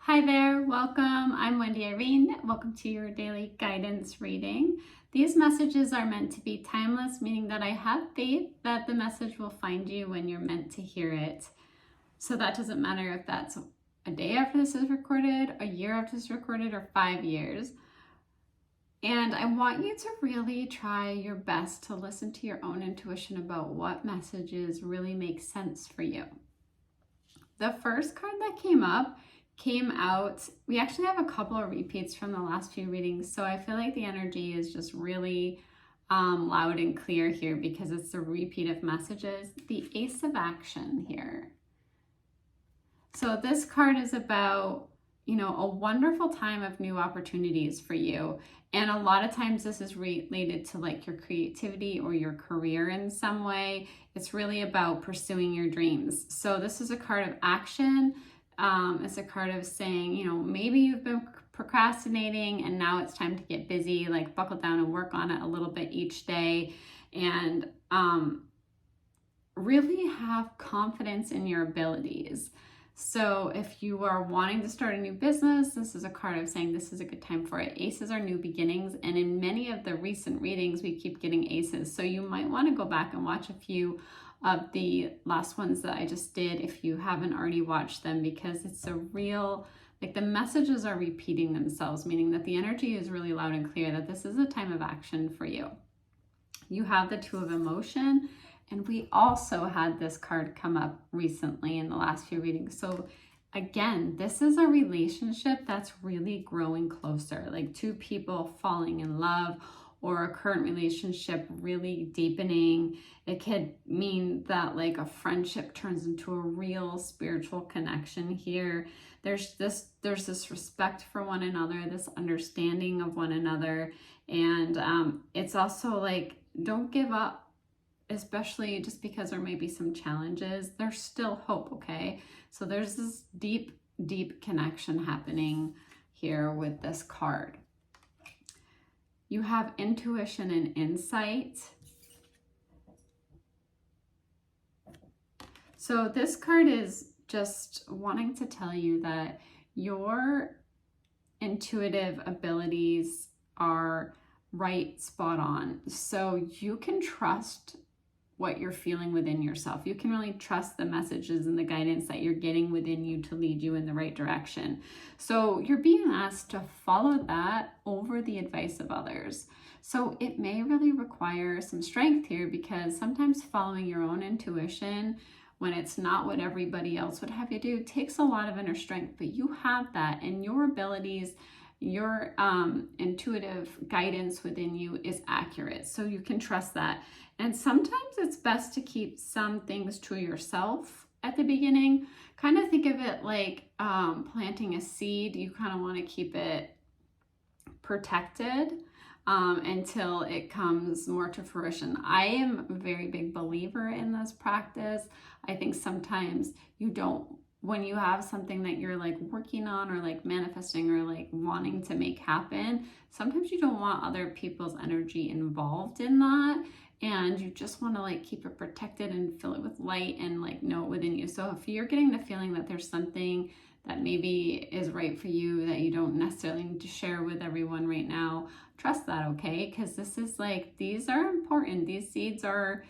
Hi there, welcome. I'm Wendy Irene. Welcome to your daily guidance reading. These messages are meant to be timeless, meaning that I have faith that the message will find you when you're meant to hear it. So that doesn't matter if that's a day after this is recorded, a year after this is recorded, or 5 years. And I want you to really try your best to listen to your own intuition about what messages really make sense for you. The first card that came out. We actually have a couple of repeats from the last few readings, so I feel like the energy is just really loud and clear here because it's a repeat of messages. The Ace of Action here. So this card is about, a wonderful time of new opportunities for you. And a lot of times this is related to like your creativity or your career in some way. It's really about pursuing your dreams. So this is a card of action. It's a card of saying, maybe you've been procrastinating and now it's time to get busy, like buckle down and work on it a little bit each day, and really have confidence in your abilities. So if you are wanting to start a new business, this is a card of saying this is a good time for it. Aces are new beginnings, and in many of the recent readings, we keep getting aces. So you might want to go back and watch a few of the last ones that I just did if you haven't already watched them, because it's a real, like the messages are repeating themselves, meaning that the energy is really loud and clear that this is a time of action for you. You have the Two of Emotion, and we also had this card come up recently in the last few readings. So again, this is a relationship that's really growing closer, like two people falling in love or a current relationship really deepening. It could mean that like a friendship turns into a real spiritual connection here. There's this respect for one another, this understanding of one another. And it's also like, don't give up, especially just because there may be some challenges. There's still hope, okay? So there's this deep, deep connection happening here with this card. You have intuition and insight. So this card is just wanting to tell you that your intuitive abilities are right, spot on. So you can trust what you're feeling within yourself. You can really trust the messages and the guidance that you're getting within you to lead you in the right direction. So you're being asked to follow that over the advice of others. So it may really require some strength here, because sometimes following your own intuition when it's not what everybody else would have you do takes a lot of inner strength, but you have that, and your abilities, your intuitive guidance within you is accurate. So you can trust that. And sometimes it's best to keep some things to yourself at the beginning. Kind of think of it like planting a seed. You kind of want to keep it protected until it comes more to fruition. I am a very big believer in this practice. I think sometimes when you have something that you're like working on or like manifesting or like wanting to make happen, sometimes you don't want other people's energy involved in that, and you just want to like keep it protected and fill it with light and like know it within you. So if you're getting the feeling that there's something that maybe is right for you that you don't necessarily need to share with everyone right now, trust that, okay? Because this is like, these are important. These seeds are,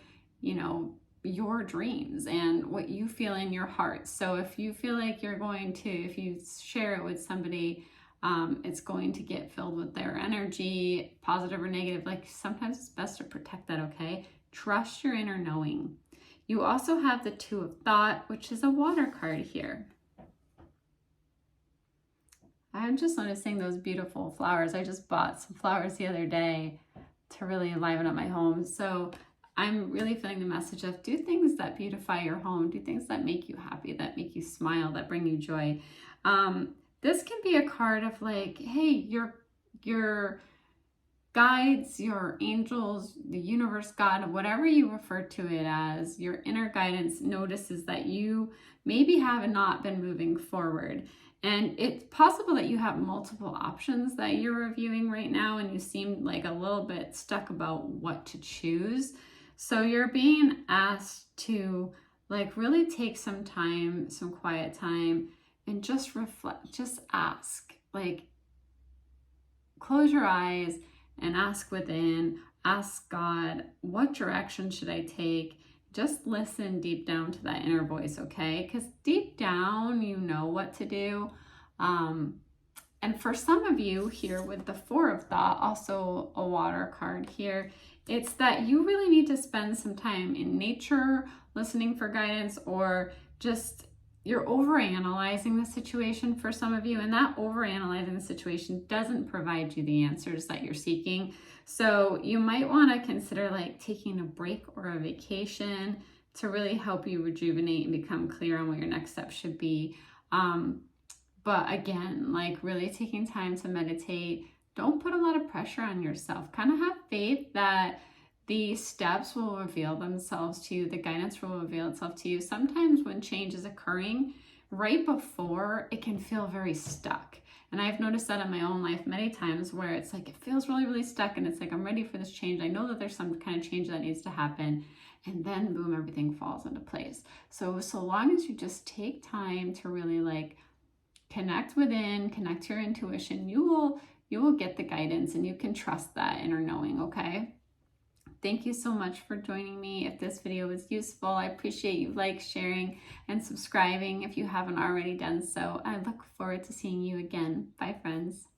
your dreams and what you feel in your heart. So if you feel like if you share it with somebody, it's going to get filled with their energy, positive or negative. Like sometimes it's best to protect that, okay? Trust your inner knowing. You also have the Two of Thought, which is a water card here. I'm just noticing those beautiful flowers. I just bought some flowers the other day to really liven up my home. So I'm really feeling the message of do things that beautify your home, do things that make you happy, that make you smile, that bring you joy. This can be a card of like, hey, your guides, your angels, the universe, God, whatever you refer to it as, your inner guidance notices that you maybe have not been moving forward. And it's possible that you have multiple options that you're reviewing right now, and you seem like a little bit stuck about what to choose. So you're being asked to like really take some time, some quiet time, and just reflect, just ask, like close your eyes and ask within, ask God, what direction should I take? Just listen deep down to that inner voice, okay? Because deep down, you know what to do. And for some of you here with the Four of Thought, also a water card here, it's that you really need to spend some time in nature, listening for guidance, or just you're overanalyzing the situation for some of you, and that overanalyzing the situation doesn't provide you the answers that you're seeking. So you might want to consider like taking a break or a vacation to really help you rejuvenate and become clear on what your next step should be. But again, like really taking time to meditate. Don't put a lot of pressure on yourself. Kind of have faith that the steps will reveal themselves to you. The guidance will reveal itself to you. Sometimes when change is occurring, right before, it can feel very stuck. And I've noticed that in my own life many times where it's like, it feels really, really stuck. And it's like, I'm ready for this change. I know that there's some kind of change that needs to happen. And then boom, everything falls into place. So long as you just take time to really like connect within, connect to your intuition, you will get the guidance, and you can trust that inner knowing, okay? Thank you so much for joining me. If this video was useful, I appreciate you sharing, and subscribing if you haven't already done so. I look forward to seeing you again. Bye, friends.